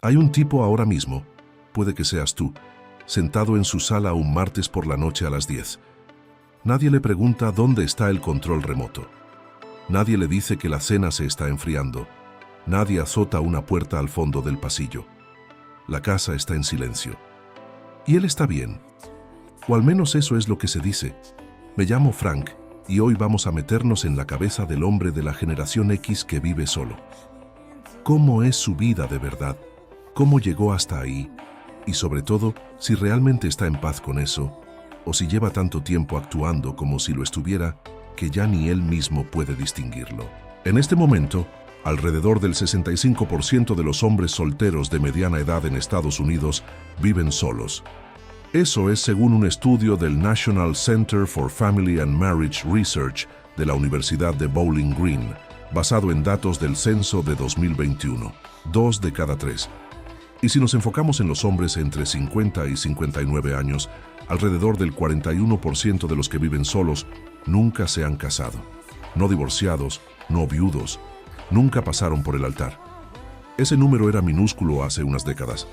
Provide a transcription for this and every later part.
Hay un tipo ahora mismo, puede que seas tú, sentado en su sala un martes por la noche a las 10. Nadie le pregunta dónde está el control remoto. Nadie le dice que la cena se está enfriando. Nadie azota una puerta al fondo del pasillo. La casa está en silencio. Y él está bien. O al menos eso es lo que se dice. Me llamo Frank y hoy vamos a meternos en la cabeza del hombre de la generación X que vive solo. ¿Cómo es su vida de verdad? ¿Cómo llegó hasta ahí? Y sobre todo, si realmente está en paz con eso, o si lleva tanto tiempo actuando como si lo estuviera, que ya ni él mismo puede distinguirlo. En este momento, alrededor del 65% de los hombres solteros de mediana edad en Estados Unidos viven solos. Eso es según un estudio del National Center for Family and Marriage Research de la Universidad de Bowling Green, basado en datos del censo de 2021, 2 de cada 3. Y si nos enfocamos en los hombres entre 50 y 59 años, alrededor del 41% de los que viven solos nunca se han casado. No divorciados, no viudos, nunca pasaron por el altar. Ese número era minúsculo hace unas décadas.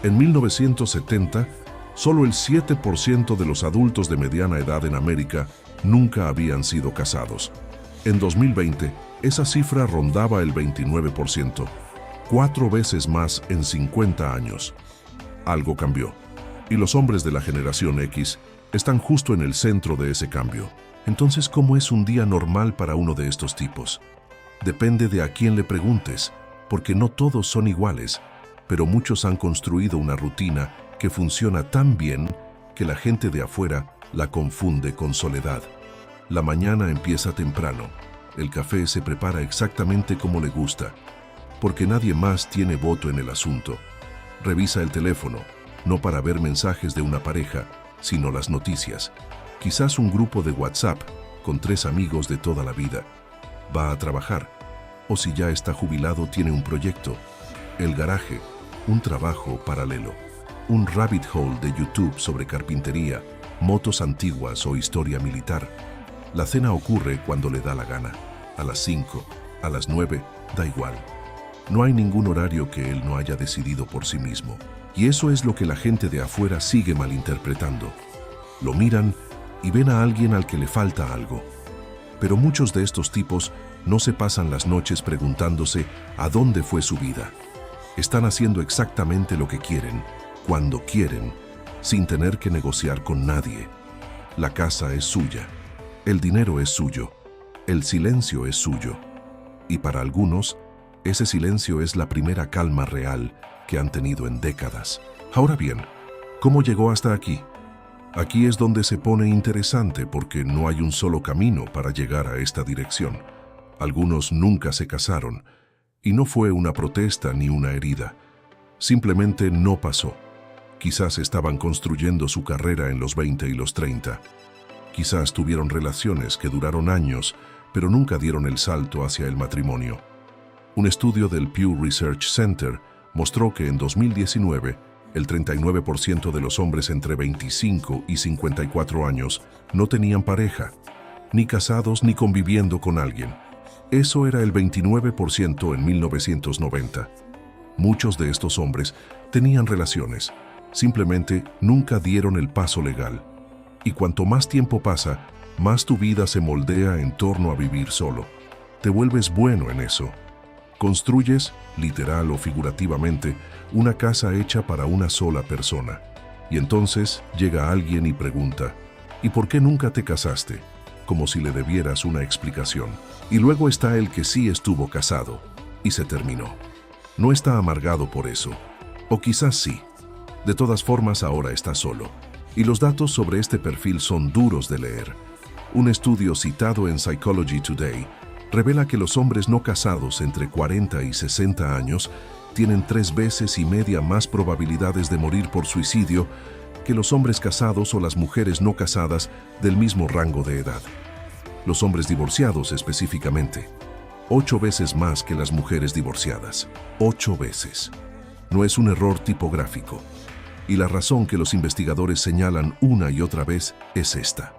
En 1970, solo el 7% de los adultos de mediana edad en América nunca habían sido casados. En 2020, esa cifra rondaba el 29%. 4 veces más en 50 años. Algo cambió. Y los hombres de la generación X están justo en el centro de ese cambio. Entonces, ¿cómo es un día normal para uno de estos tipos? Depende de a quién le preguntes, porque no todos son iguales, pero muchos han construido una rutina que funciona tan bien que la gente de afuera la confunde con soledad. La mañana empieza temprano. El café se prepara exactamente como le gusta, porque nadie más tiene voto en el asunto. Revisa el teléfono, no para ver mensajes de una pareja, sino las noticias. Quizás un grupo de WhatsApp con 3 amigos de toda la vida. Va a trabajar, o si ya está jubilado tiene un proyecto, el garaje, un trabajo paralelo, un rabbit hole de YouTube sobre carpintería, motos antiguas o historia militar. La cena ocurre cuando le da la gana, a las 5, a las 9, da igual. No hay ningún horario que él no haya decidido por sí mismo. Y eso es lo que la gente de afuera sigue malinterpretando. Lo miran y ven a alguien al que le falta algo. Pero muchos de estos tipos no se pasan las noches preguntándose a dónde fue su vida. Están haciendo exactamente lo que quieren, cuando quieren, sin tener que negociar con nadie. La casa es suya, el dinero es suyo, el silencio es suyo. Y para algunos, ese silencio es la primera calma real que han tenido en décadas. Ahora bien, ¿cómo llegó hasta aquí? Aquí es donde se pone interesante porque no hay un solo camino para llegar a esta dirección. Algunos nunca se casaron, y no fue una protesta ni una herida. Simplemente no pasó. Quizás estaban construyendo su carrera en los 20 y los 30. Quizás tuvieron relaciones que duraron años, pero nunca dieron el salto hacia el matrimonio. Un estudio del Pew Research Center mostró que en 2019, el 39% de los hombres entre 25 y 54 años no tenían pareja, ni casados ni conviviendo con alguien. Eso era el 29% en 1990. Muchos de estos hombres tenían relaciones, simplemente nunca dieron el paso legal. Y cuanto más tiempo pasa, más tu vida se moldea en torno a vivir solo. Te vuelves bueno en eso. Construyes, literal o figurativamente, una casa hecha para una sola persona. Y entonces llega alguien y pregunta, ¿y por qué nunca te casaste? Como si le debieras una explicación. Y luego está el que sí estuvo casado, y se terminó. No está amargado por eso. O quizás sí. De todas formas, ahora está solo. Y los datos sobre este perfil son duros de leer. Un estudio citado en Psychology Today revela que los hombres no casados entre 40 y 60 años tienen 3,5 veces más probabilidades de morir por suicidio que los hombres casados o las mujeres no casadas del mismo rango de edad. Los hombres divorciados específicamente, 8 veces más que las mujeres divorciadas. 8 veces. No es un error tipográfico. Y la razón que los investigadores señalan una y otra vez es esta.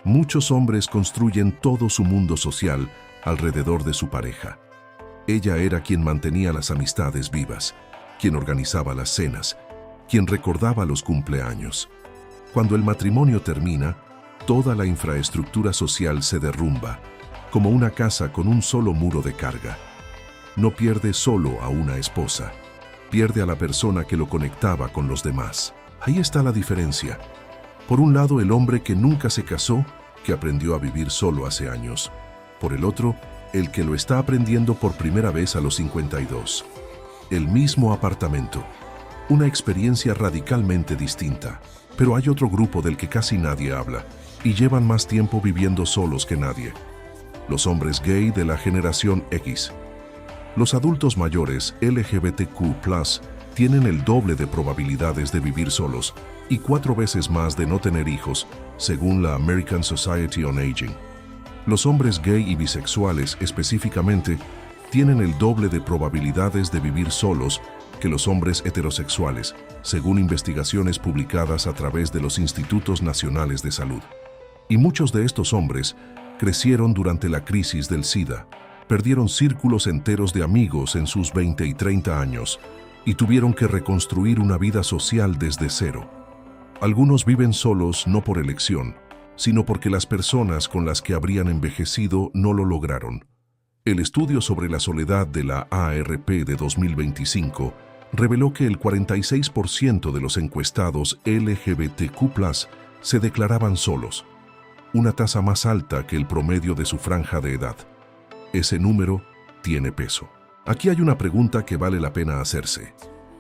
Muchos hombres construyen todo su mundo social alrededor de su pareja. Ella era quien mantenía las amistades vivas, quien organizaba las cenas, quien recordaba los cumpleaños. Cuando el matrimonio termina, toda la infraestructura social se derrumba, como una casa con un solo muro de carga. No pierde solo a una esposa, pierde a la persona que lo conectaba con los demás. Ahí está la diferencia. Por un lado, el hombre que nunca se casó, que aprendió a vivir solo hace años. Por el otro, el que lo está aprendiendo por primera vez a los 52. El mismo apartamento. Una experiencia radicalmente distinta. Pero hay otro grupo del que casi nadie habla, y llevan más tiempo viviendo solos que nadie. Los hombres gay de la generación X. Los adultos mayores LGBTQ+, tienen el doble de probabilidades de vivir solos y 4 veces más de no tener hijos, según la American Society on Aging. Los hombres gay y bisexuales, específicamente, tienen el doble de probabilidades de vivir solos que los hombres heterosexuales, según investigaciones publicadas a través de los Institutos Nacionales de Salud. Y muchos de estos hombres crecieron durante la crisis del SIDA, perdieron círculos enteros de amigos en sus 20 y 30 años y tuvieron que reconstruir una vida social desde cero. Algunos viven solos no por elección, sino porque las personas con las que habrían envejecido no lo lograron. El estudio sobre la soledad de la AARP de 2025 reveló que el 46% de los encuestados LGBTQ+ se declaraban solos, una tasa más alta que el promedio de su franja de edad. Ese número tiene peso. Aquí hay una pregunta que vale la pena hacerse.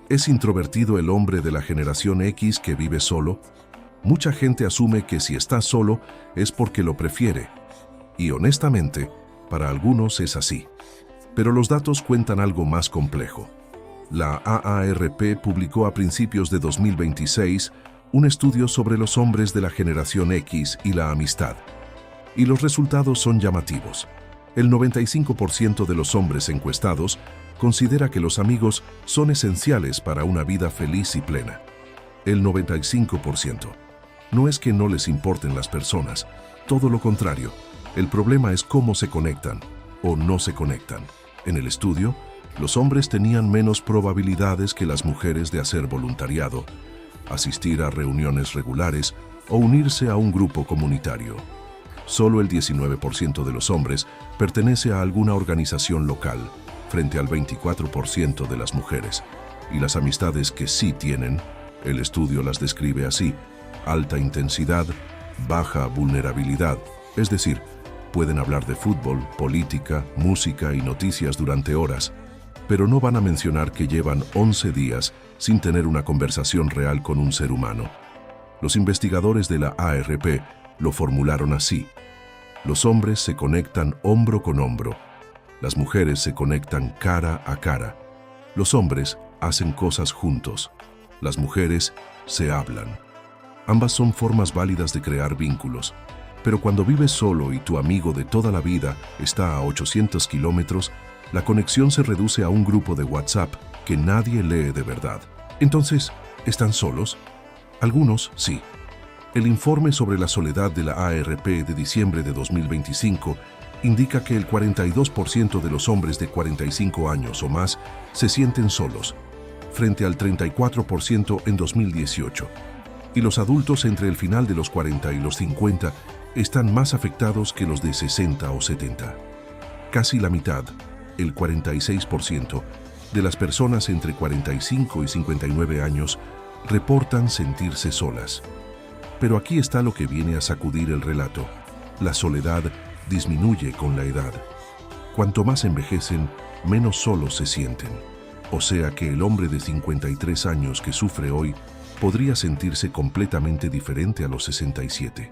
¿Es introvertido el hombre de la generación X que vive solo? Mucha gente asume que si está solo es porque lo prefiere. Y honestamente, para algunos es así. Pero los datos cuentan algo más complejo. La AARP publicó a principios de 2026 un estudio sobre los hombres de la generación X y la amistad. Y los resultados son llamativos. El 95% de los hombres encuestados considera que los amigos son esenciales para una vida feliz y plena. El 95%. No es que no les importen las personas, todo lo contrario. El problema es cómo se conectan o no se conectan. En el estudio, los hombres tenían menos probabilidades que las mujeres de hacer voluntariado, asistir a reuniones regulares o unirse a un grupo comunitario. Solo el 19% de los hombres pertenece a alguna organización local, frente al 24% de las mujeres. Y las amistades que sí tienen, el estudio las describe así: alta intensidad, baja vulnerabilidad, es decir, pueden hablar de fútbol, política, música y noticias durante horas, pero no van a mencionar que llevan 11 días sin tener una conversación real con un ser humano. Los investigadores de la AARP lo formularon así: los hombres se conectan hombro con hombro, las mujeres se conectan cara a cara. Los hombres hacen cosas juntos, las mujeres se hablan. Ambas son formas válidas de crear vínculos, pero cuando vives solo y tu amigo de toda la vida está a 800 kilómetros, la conexión se reduce a un grupo de WhatsApp que nadie lee de verdad. Entonces, ¿están solos? Algunos sí. El informe sobre la soledad de la AARP de diciembre de 2025 indica que el 42% de los hombres de 45 años o más se sienten solos, frente al 34% en 2018. Y los adultos entre el final de los 40 y los 50 están más afectados que los de 60 o 70. Casi la mitad, el 46%, de las personas entre 45 y 59 años reportan sentirse solas. Pero aquí está lo que viene a sacudir el relato. La soledad disminuye con la edad. Cuanto más envejecen, menos solos se sienten. O sea que el hombre de 53 años que sufre hoy podría sentirse completamente diferente a los 67.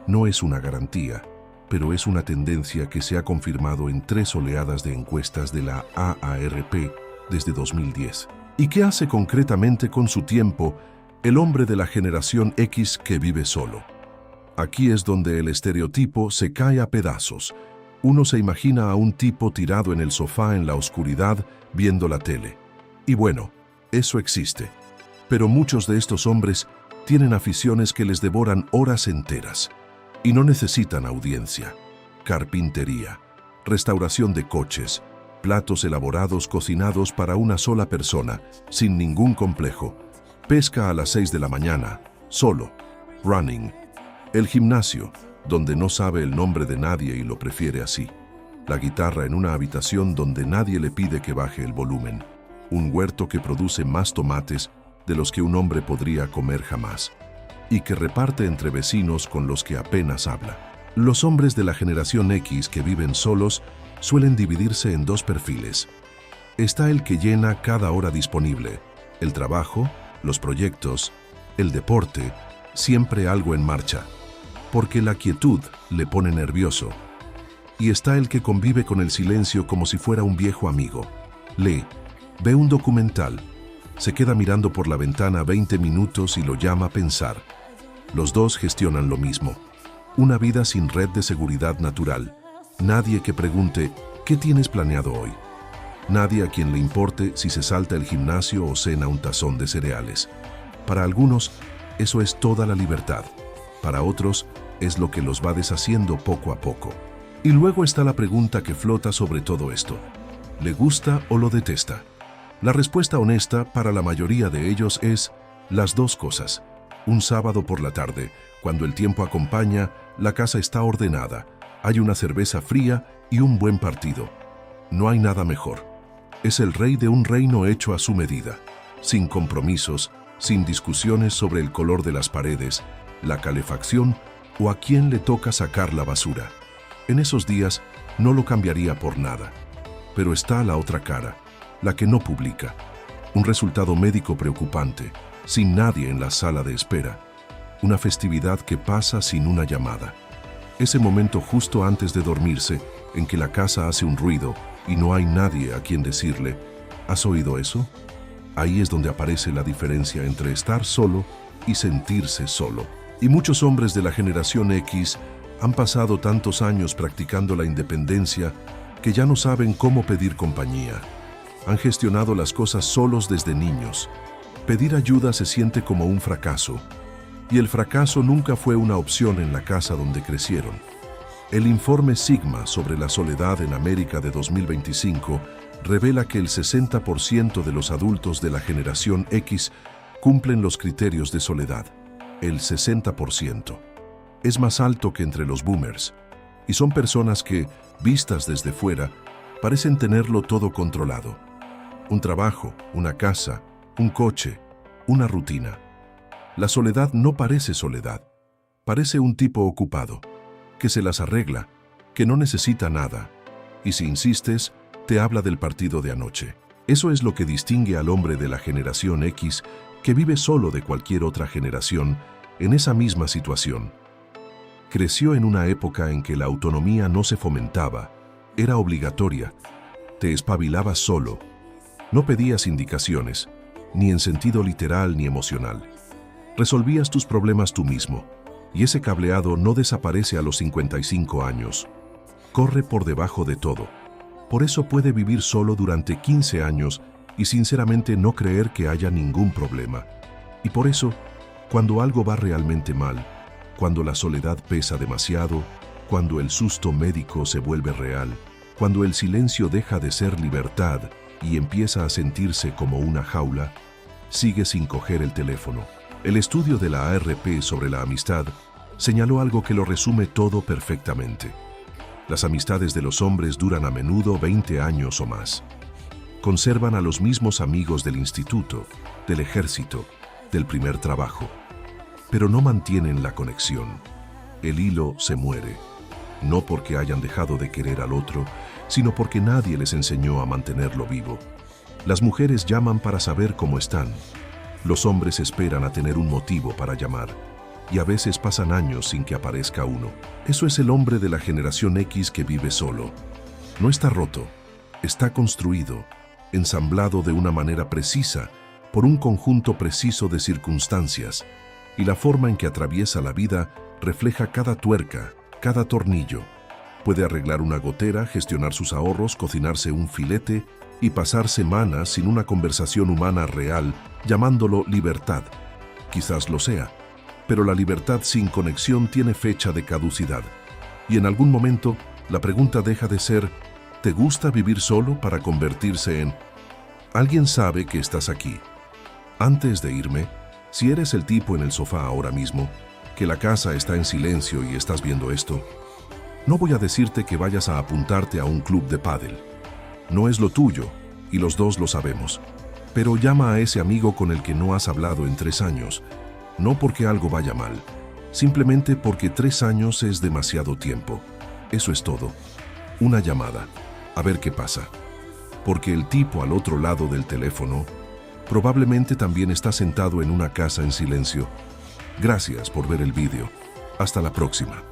No es una garantía, pero es una tendencia que se ha confirmado en 3 oleadas de encuestas de la AARP desde 2010. ¿Y qué hace concretamente con su tiempo el hombre de la generación X que vive solo? Aquí es donde el estereotipo se cae a pedazos. Uno se imagina a un tipo tirado en el sofá en la oscuridad viendo la tele. Y bueno, eso existe. Pero muchos de estos hombres tienen aficiones que les devoran horas enteras. Y no necesitan audiencia. Carpintería, restauración de coches, Platos elaborados cocinados para una sola persona, sin ningún complejo. Pesca a las 6 de la mañana, solo. Running. El gimnasio, donde no sabe el nombre de nadie y lo prefiere así. La guitarra en una habitación donde nadie le pide que baje el volumen. Un huerto que produce más tomates de los que un hombre podría comer jamás. Y que reparte entre vecinos con los que apenas habla. Los hombres de la generación X que viven solos suelen dividirse en dos perfiles. Está el que llena cada hora disponible, el trabajo, los proyectos, el deporte, siempre algo en marcha, porque la quietud le pone nervioso. Y está el que convive con el silencio como si fuera un viejo amigo. Lee, ve un documental, se queda mirando por la ventana 20 minutos y lo llama a pensar. Los dos gestionan lo mismo. Una vida sin red de seguridad natural. Nadie que pregunte, ¿qué tienes planeado hoy? Nadie a quien le importe si se salta el gimnasio o cena un tazón de cereales. Para algunos, eso es toda la libertad. Para otros, es lo que los va deshaciendo poco a poco. Y luego está la pregunta que flota sobre todo esto. ¿Le gusta o lo detesta? La respuesta honesta para la mayoría de ellos es las dos cosas. Un sábado por la tarde, cuando el tiempo acompaña, la casa está ordenada, hay una cerveza fría y un buen partido. No hay nada mejor. Es el rey de un reino hecho a su medida, sin compromisos, sin discusiones sobre el color de las paredes, la calefacción o a quién le toca sacar la basura. En esos días no lo cambiaría por nada. Pero está la otra cara, la que no publica. Un resultado médico preocupante, sin nadie en la sala de espera. Una festividad que pasa sin una llamada. Ese momento justo antes de dormirse, en que la casa hace un ruido y no hay nadie a quien decirle, ¿has oído eso? Ahí es donde aparece la diferencia entre estar solo y sentirse solo. Y muchos hombres de la generación X han pasado tantos años practicando la independencia que ya no saben cómo pedir compañía. Han gestionado las cosas solos desde niños. Pedir ayuda se siente como un fracaso. Y el fracaso nunca fue una opción en la casa donde crecieron. El informe Sigma sobre la soledad en América de 2025 revela que el 60% de los adultos de la generación X cumplen los criterios de soledad. El 60%. Es más alto que entre los boomers. Y son personas que, vistas desde fuera, parecen tenerlo todo controlado. Un trabajo, una casa, un coche, una rutina. La soledad no parece soledad. Parece un tipo ocupado, que se las arregla, que no necesita nada. Y si insistes, te habla del partido de anoche. Eso es lo que distingue al hombre de la generación X que vive solo de cualquier otra generación en esa misma situación. Creció en una época en que la autonomía no se fomentaba, era obligatoria. Te espabilabas solo. No pedías indicaciones, ni en sentido literal ni emocional. Resolvías tus problemas tú mismo, y ese cableado no desaparece a los 55 años. Corre por debajo de todo. Por eso puede vivir solo durante 15 años y sinceramente no creer que haya ningún problema. Y por eso, cuando algo va realmente mal, cuando la soledad pesa demasiado, cuando el susto médico se vuelve real, cuando el silencio deja de ser libertad y empieza a sentirse como una jaula, sigue sin coger el teléfono. El estudio de la AARP sobre la amistad señaló algo que lo resume todo perfectamente. Las amistades de los hombres duran a menudo 20 años o más. Conservan a los mismos amigos del instituto, del ejército, del primer trabajo. Pero no mantienen la conexión. El hilo se muere, no porque hayan dejado de querer al otro, sino porque nadie les enseñó a mantenerlo vivo. Las mujeres llaman para saber cómo están. Los hombres esperan a tener un motivo para llamar, y a veces pasan años sin que aparezca uno. Eso es el hombre de la generación X que vive solo. No está roto, está construido, ensamblado de una manera precisa, por un conjunto preciso de circunstancias, y la forma en que atraviesa la vida refleja cada tuerca, cada tornillo. Puede arreglar una gotera, gestionar sus ahorros, cocinarse un filete y pasar semanas sin una conversación humana real, llamándolo libertad. Quizás lo sea, pero la libertad sin conexión tiene fecha de caducidad. Y en algún momento, la pregunta deja de ser ¿Te gusta vivir solo para convertirse en... Alguien sabe que estás aquí. Antes de irme, si eres el tipo en el sofá ahora mismo, que la casa está en silencio y estás viendo esto, no voy a decirte que vayas a apuntarte a un club de pádel. No es lo tuyo, y los dos lo sabemos. Pero llama a ese amigo con el que no has hablado en 3 años, no porque algo vaya mal, simplemente porque 3 años es demasiado tiempo. Eso es todo. Una llamada. A ver qué pasa. Porque el tipo al otro lado del teléfono probablemente también está sentado en una casa en silencio. Gracias por ver el vídeo. Hasta la próxima.